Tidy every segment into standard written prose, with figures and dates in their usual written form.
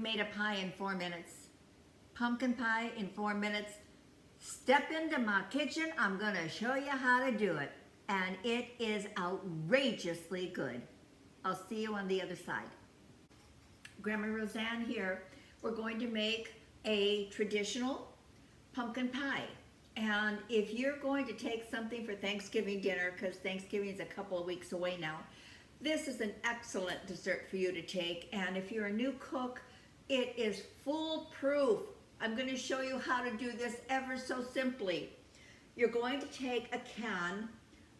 made a pie in 4 minutes. Pumpkin pie in 4 minutes. Step into my kitchen. I'm gonna show you how to do it. And it is outrageously good. I'll see you on the other side. Grandma Roseanne here. We're going to make a traditional pumpkin pie. And if you're going to take something for Thanksgiving dinner, because Thanksgiving is a couple of weeks away now, this is an excellent dessert for you to take. And if you're a new cook, it is foolproof. I'm going to show you how to do this ever so simply. You're going to take a can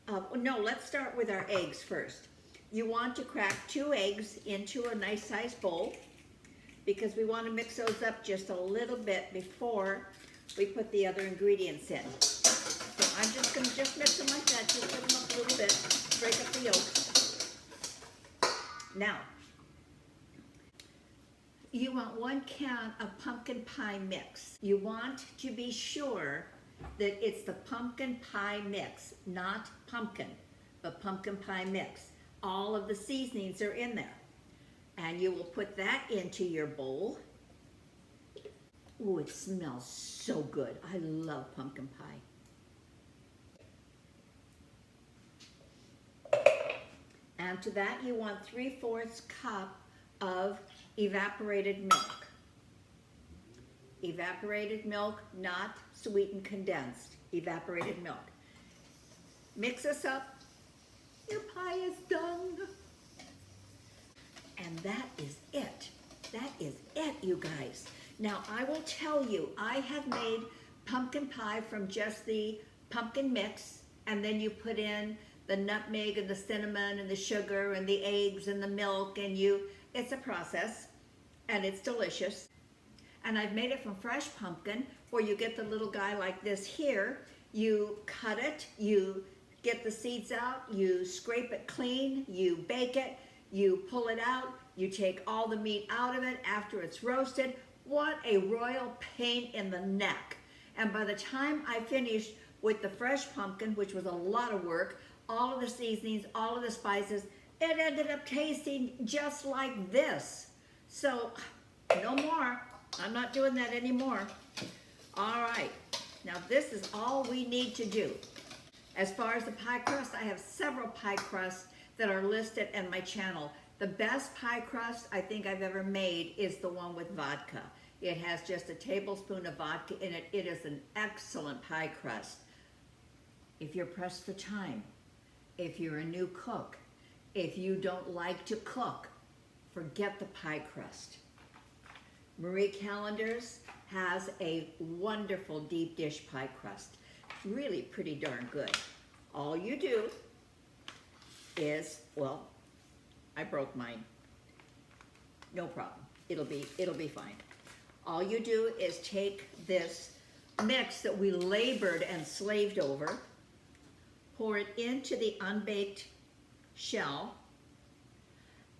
of, no, let's start with our eggs first. You want to crack 2 eggs into a nice sized bowl because we want to mix those up just a little bit before we put the other ingredients in. So I'm just going to mix them like that, just put them up a little bit, break up the yolks. Now, you want 1 can of pumpkin pie mix. You want to be sure that it's the pumpkin pie mix, not pumpkin, but pumpkin pie mix. All of the seasonings are in there. And you will put that into your bowl. Oh, it smells so good. I love pumpkin pie. And to that you want 3/4 cup of evaporated milk. Evaporated milk, not sweetened condensed. Evaporated milk. Mix this up. Your pie is done. And that is it. That is it, you guys. Now, I will tell you, I have made pumpkin pie from just the pumpkin mix, and then you put in the nutmeg and the cinnamon and the sugar and the eggs and the milk, and it's a process, and it's delicious. And I've made it from fresh pumpkin, where you get the little guy like this here. You cut it, you get the seeds out, you scrape it clean, you bake it, you pull it out, you take all the meat out of it after it's roasted. What a royal pain in the neck. And by the time I finished with the fresh pumpkin, which was a lot of work, all of the seasonings, all of the spices, it ended up tasting just like this. So, no more. I'm not doing that anymore. All right, now this is all we need to do. As far as the pie crust, I have several pie crusts that are listed in my channel. The best pie crust I think I've ever made is the one with vodka. It has just a tablespoon of vodka in it. It is an excellent pie crust. If you're pressed for time, if you're a new cook, if you don't like to cook, forget the pie crust. Marie Callender's has a wonderful deep dish pie crust. It's really pretty darn good. All you do is, well, I broke mine. No problem. It'll be fine. All you do is take this mix that we labored and slaved over, pour it into the unbaked shell,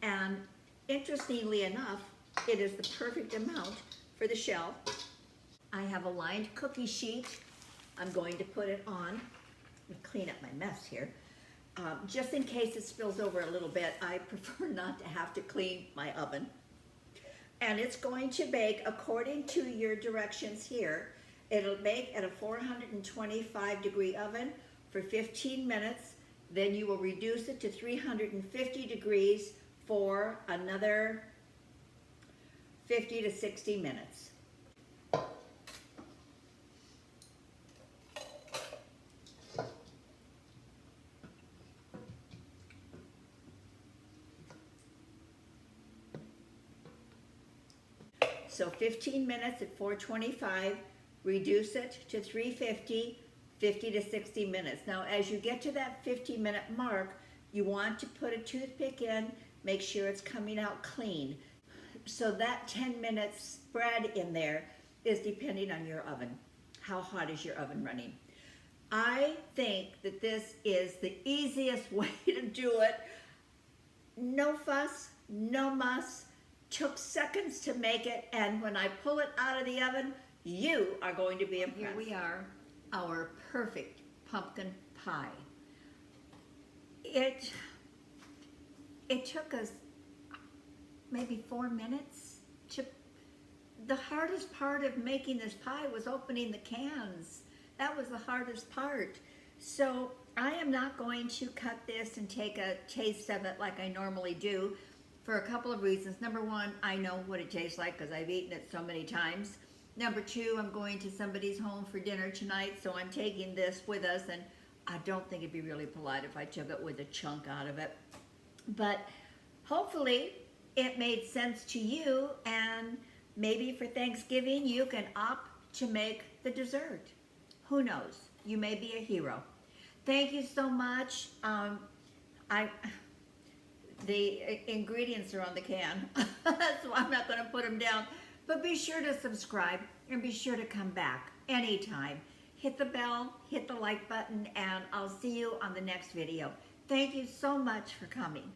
and interestingly enough, it is the perfect amount for the shell. I have a lined cookie sheet. I'm going to put it on. Let me clean up my mess here. Just in case it spills over a little bit, I prefer not to have to clean my oven. And it's going to bake according to your directions here. It'll bake at a 425-degree oven for 15 minutes. Then you will reduce it to 350 degrees for another 50 to 60 minutes. So 15 minutes at 425, reduce it to 350, 50 to 60 minutes. Now as you get to that 50-minute mark, you want to put a toothpick in, make sure it's coming out clean. So that 10 minute spread in there is depending on your oven. How hot is your oven running? I think that this is the easiest way to do it. No fuss, no muss. Took seconds to make it, and when I pull it out of the oven, you are going to be impressed. Here we are, our perfect pumpkin pie. It took us maybe 4 minutes the hardest part of making this pie was opening the cans. That was the hardest part. So I am not going to cut this and take a taste of it like I normally do for a couple of reasons. Number one, I know what it tastes like because I've eaten it so many times. Number two, I'm going to somebody's home for dinner tonight, so I'm taking this with us, and I don't think it'd be really polite if I took it with a chunk out of it. But hopefully it made sense to you, and maybe for Thanksgiving you can opt to make the dessert. Who knows? You may be a hero. Thank you so much. The ingredients are on the can, so I'm not going to put them down. But be sure to subscribe and be sure to come back anytime. Hit the bell, hit the like button, and I'll see you on the next video. Thank you so much for coming.